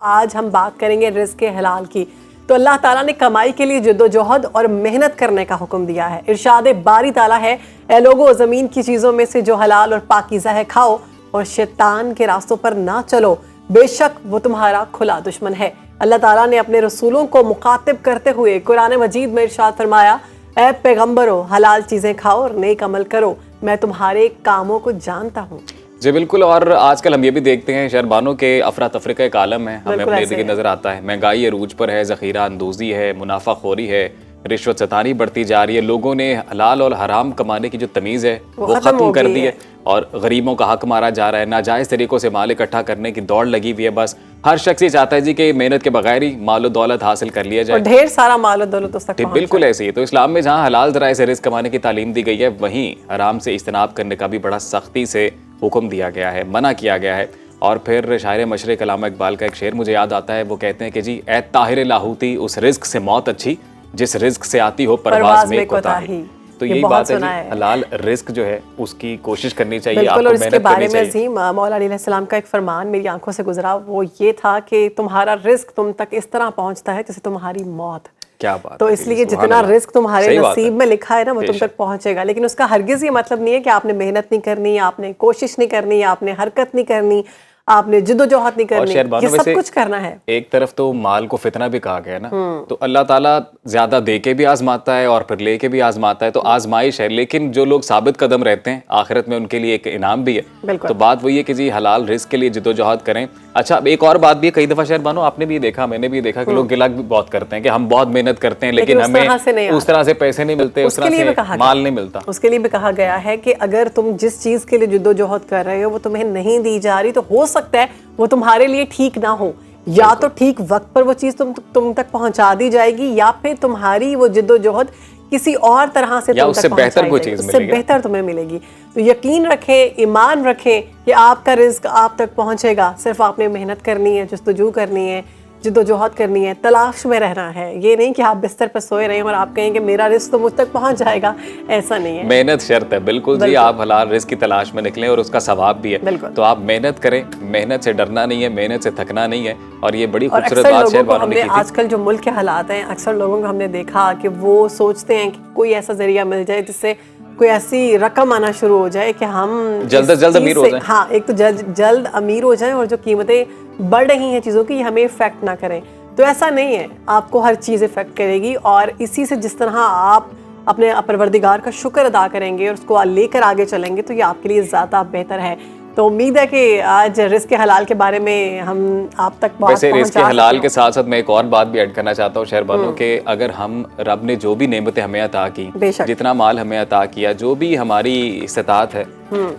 आज हम बात करेंगे रिज़्क़ के हलाल की। तो अल्लाह ताला ने कमाई के लिए जद्दोजहद और मेहनत करने का हुक्म दिया है। इरशाद बारी ताला है, ए लोगो ज़मीन की चीज़ों में से जो हलाल और पाकीज़ा है खाओ और शैतान के रास्तों पर ना चलो, बेशक वो तुम्हारा खुला दुश्मन है। अल्लाह ताला ने अपने रसूलों को मुखातिब करते हुए कुरान मजीद में इरशाद फरमाया, ए पैगम्बरो हलाल चीज़ें खाओ और नेक अमल करो, मैं तुम्हारे कामों को जानता हूँ। जी बिल्कुल। और आजकल हम ये भी देखते हैं शहरबानों के अफरा तफरी का एक आलम है, हमें अपने इर्द नजर आता है। महंगाई अरूज पर है, ज़ख़ीरा अंदोज़ी है, मुनाफाखोरी है, रिश्वत सतानी बढ़ती जा रही है। लोगों ने हलाल और हराम कमाने की जो तमीज़ है वो ख़त्म कर दी है और गरीबों का हक मारा जा रहा है। नाजायज़ तरीक़ों से माल इकट्ठा करने की दौड़ लगी हुई है। बस हर शख्स ये चाहता है जी कि मेहनत के बगैर ही मालो दौलत हासिल कर लिया जाए, ढेर सारा मालो दौलत उस तक बिल्कुल ऐसे ही। तो इस्लाम में जहाँ हलाल ज़राए से रिज़्क़ कमाने की तालीम दी गई है, वहीं हराम से इज्तनाब करने का भी बड़ा सख्ती से हुक्म दिया गया है, मना किया गया है। और फिर शायर मशरिक़ अल्लामा इकबाल का एक शेर मुझे याद आता है। वो कहते हैं कि जी ए ताहिर लाहौती, उस रिज़्क़ से मौत अच्छी जिस रिज़्क़ से आती हो परवाज़ में कोताही। तो यही बात है जी, हलाल रिज़्क़ जो है उसकी कोशिश करनी चाहिए, आपको मेहनत करनी चाहिए। और इसके बारे में अज़ीम मौला अलैहिस्सलाम का एक फरमान मेरी आंखों से गुजरा, वो ये था कि तुम्हारा रिज़्क़ तुम तक इस तरह पहुंचता है जैसे तुम्हारी मौत। क्या बात। तो इसलिए जितना रिस्क तुम्हारे नसीब में लिखा है ना वो तुम तक पहुंचेगा, लेकिन उसका हरगिज ये मतलब नहीं है कि आपने मेहनत नहीं करनी, आपने कोशिश नहीं करनी, आपने हरकत नहीं करनी, आपने जिद्दोजहद नहीं करनी, ये सब कुछ करना है। एक तरफ तो माल को फितना भी कहा गया ना, तो अल्लाह ताला ज्यादा दे के भी आजमाता है और फिर लेके भी आजमाता है, तो आजमाइश है। लेकिन जो लोग साबित कदम रहते हैं आखिरत में उनके लिए एक इनाम भी है। तो बात वही है कि जी हलाल रिस्क के लिए जिद्दोजहद करें। अच्छा, अब एक और बात भी है, कई दफा शहर बानो आपने भी देखा, मैंने भी देखा कि लोग गिला भी बहुत करते हैं कि हम बहुत मेहनत करते हैं लेकिन हमें उस तरह से पैसे नहीं मिलते, उस तरह से माल नहीं मिलता। उसके लिए भी कहा गया है कि अगर तुम जिस चीज के लिए जिद्दोजहद कर रहे हो वो तुम्हें नहीं दी जा रही, तो हो सकता है वो तुम्हारे लिए ठीक ना हो। या तो ठीक वक्त पर वो चीज तुम तक पहुंचा दी जाएगी, या फिर तुम्हारी वो जिद्दोजहद किसी और तरह से तुम तक बेहतर कोई चीज उससे बेहतर तुम्हें मिलेगी। तो यकीन रखें, ईमान रखें कि आपका रिज्क आप तक पहुंचेगा। सिर्फ आपने मेहनत करनी है, जस्तजू करनी है, जिद्दोजहद करनी है, तलाश में रहना है। ये नहीं कि आप बिस्तर पर सोए रहें और आप कहें कि मेरा रिस्क तो मुझ तक पहुंच जाएगा, ऐसा नहीं है। मेहनत शर्त है, बिल्कुल जी। आप हलाल रिस्क की तलाश में निकलें और उसका सवाब भी है, तो आप मेहनत करें। मेहनत से डरना नहीं है, मेहनत से थकना नहीं है। और ये बड़ी खूबसूरत बात शहरबानो ने की थी। आजकल जो मुल्क के हालात हैं, अक्सर लोगों को हमने देखा कि वो सोचते हैं कि कोई ऐसा जरिया मिल जाए जिससे कोई ऐसी रकम आना शुरू हो जाए कि हम जल्द से जल्द अमीर हो जाएं। हाँ, एक तो जल्द अमीर हो जाएं और जो कीमतें बढ़ रही हैं चीज़ों की हमें इफेक्ट ना करें। तो ऐसा नहीं है, आपको हर चीज़ इफेक्ट करेगी। और इसी से जिस तरह आप अपने परवरदिगार का शुक्र अदा करेंगे और उसको लेकर आगे चलेंगे तो ये आपके लिए ज़्यादा बेहतर है। तो उम्मीद है कि आज रिस्क हलाल के बारे में हम आप तक बहुत वैसे रिस्क हलाल के साथ साथ मैं एक और बात भी ऐड करना चाहता हूँ शहरबानों के, अगर हम रब ने जो भी नेमतें हमें अता की, जितना माल हमें अता किया, जो भी हमारी इस्तात है,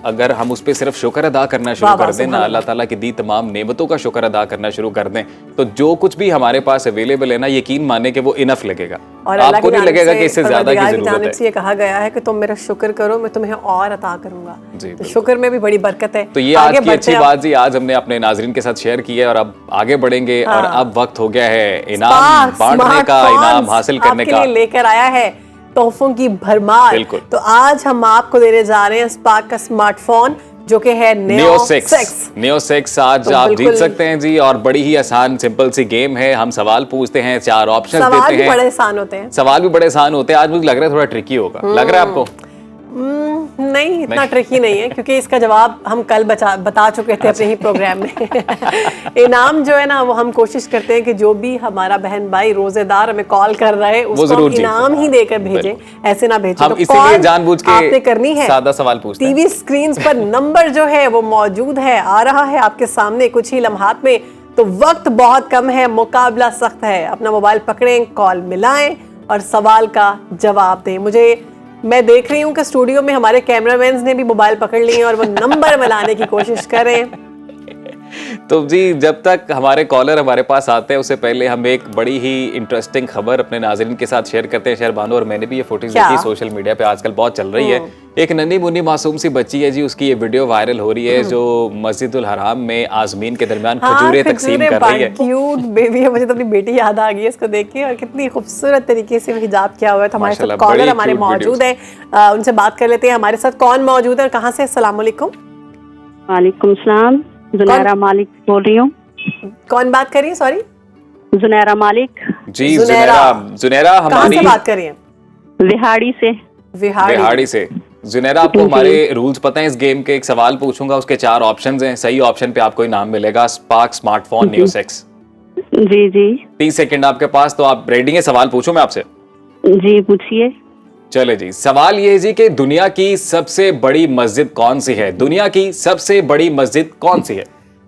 अगर हम उस पर सिर्फ शुक्र अदा करना शुरू कर दें ना, अल्लाह ताला की दी तमाम नेमतों का शुक्र अदा करना शुरू कर दें, तो जो कुछ भी हमारे पास अवेलेबल है ना, यकीन माने कि वो इनफ लगेगा। और आपको नहीं लगेगा कि इससे ज्यादा की जरूरत है। ये कहा गया है कि तुम मेरा शुक्र करो, मैं तुम्हें और अता करूंगा। तो शुक्र में भी बड़ी बरकत है। तो ये आज की अच्छी बात जी, आज हमने अपने नाजरीन के साथ शेयर की है और अब आगे बढ़ेंगे। और अब वक्त हो गया है इनाम बांटने का, इनाम हासिल करने का। लेकर आया है तोहफों की भरमार। तो आज हम आपको देने जा रहे हैं स्पार्क का स्मार्टफोन जो कि है Neo 6। आज आप जीत सकते हैं जी। और बड़ी ही आसान सिंपल सी गेम है। हम सवाल पूछते हैं, 4 ऑप्शन देते हैं। सवाल भी बड़े आसान होते हैं। सवाल भी बड़े आसान होते हैं। आज मुझे लग रहा है थोड़ा ट्रिकी होगा। लग रहा है आपको? नहीं, इतना ट्रिकी नहीं है, क्योंकि इसका जवाब हम कल बता चुके थे अपने ही प्रोग्राम में। इनाम जो है ना, वो हम कोशिश करते हैं कि जो भी हमारा बहन भाई रोजेदार हमें कॉल कर रहे हैं उसको हम इनाम ही देकर भेजें, ऐसे ना भेजें। हम इसीलिए जानबूझ के आपने करनी है, सादा सवाल पूछते हैं। टीवी स्क्रीन पर नंबर जो है वो मौजूद है, आ रहा है आपके सामने कुछ ही लम्हात में। तो वक्त बहुत कम है, मुकाबला सख्त है। अपना मोबाइल पकड़ें, कॉल मिलाएं और सवाल का जवाब दें। मैं देख रही हूँ कि स्टूडियो में हमारे कैमरामैन ने भी मोबाइल पकड़ लिए और वो नंबर मिलाने की कोशिश करें। तो जी, जब तक हमारे कॉलर हमारे पास आते हैं उससे पहले हम एक बड़ी ही इंटरेस्टिंग खबर अपने नाज़रीन के साथ शेयर करते हैं शहरबानो। और मैंने भी ये फुटेज देखी, सोशल मीडिया पे आजकल बहुत चल रही है। एक नन्ही मुन्नी मासूम सी बच्ची है जी, उसकी ये वीडियो वायरल हो रही है जो मस्जिदुल हराम में आज़मीन के दरमियान खजूरें तकसीम कर रही है। क्यूट बेबी है, मुझे तो अपनी बेटी याद आ गई है इसको देख के। और कितनी खूबसूरत तरीके से हिजाब किया हुआ है। तो हमारे साथ कॉलर हमारे मौजूद है, उनसे बात कर लेते हैं। हमारे साथ कौन मौजूद है और कहाँ से? अस्सलाम वालेकुम। वालेकुम सलाम, जुनैरा मालिक बोल रही हूँ। कौन बात करिए? सॉरी, जुनैरा मालिक, जी जुनैरा। जुनैरा कहाँ हमारी से बात कर रही हैं? विहाड़ी से। बिहाड़ी से। जुनैरा, आपको हमारे रूल्स पता है इस गेम के? एक सवाल पूछूंगा, उसके 4 ऑप्शंस हैं, सही ऑप्शन पे आपको इनाम मिलेगा स्पार्क स्मार्टफोन नियो 6। जी जी 30 सेकंड आपके पास, तो आप रेडी हैं? सवाल पूछूं मैं आपसे? जी, पूछिए। चले जी, सवाल ये है जी कि दुनिया की सबसे बड़ी मस्जिद कौन सी है? दुनिया की सबसे बड़ी मस्जिद कौन सी है?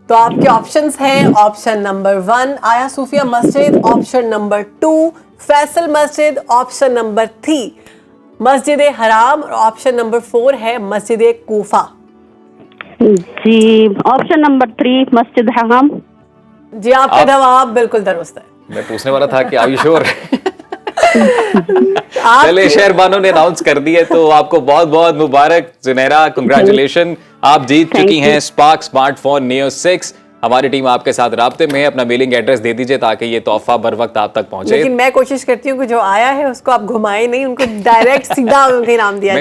तो आपके ऑप्शंस हैं, ऑप्शन नंबर 1 आया सूफिया मस्जिद, ऑप्शन नंबर 2 फैसल मस्जिद, ऑप्शन नंबर 3 मस्जिद हराम, और ऑप्शन नंबर 4 है मस्जिद कूफा। जी, ऑप्शन नंबर 3 मस्जिद हराम। जी, आपका जवाब बिल्कुल दुरुस्त है। मैं पूछने वाला था कि आर यू श्योर? आप चले, शहरबानों ने अनाउंस कर दी है, तो आपको बहुत बहुत मुबारक जुनैरा, कंग्रेचुलेशन, आप जीत चुकी हैं स्पार्क स्मार्टफोन नियो 6। हमारी टीम आपके साथ राब्ते में है, अपना मेलिंग एड्रेस दे दीजिए ताकि ये तोहफा बर वक्त आप तक पहुंचे। लेकिन मैं कोशिश करती हूँ कि जो आया है उसको आप घुमाएं नहीं, उनको डायरेक्ट सीधा उनके नाम दिया मैं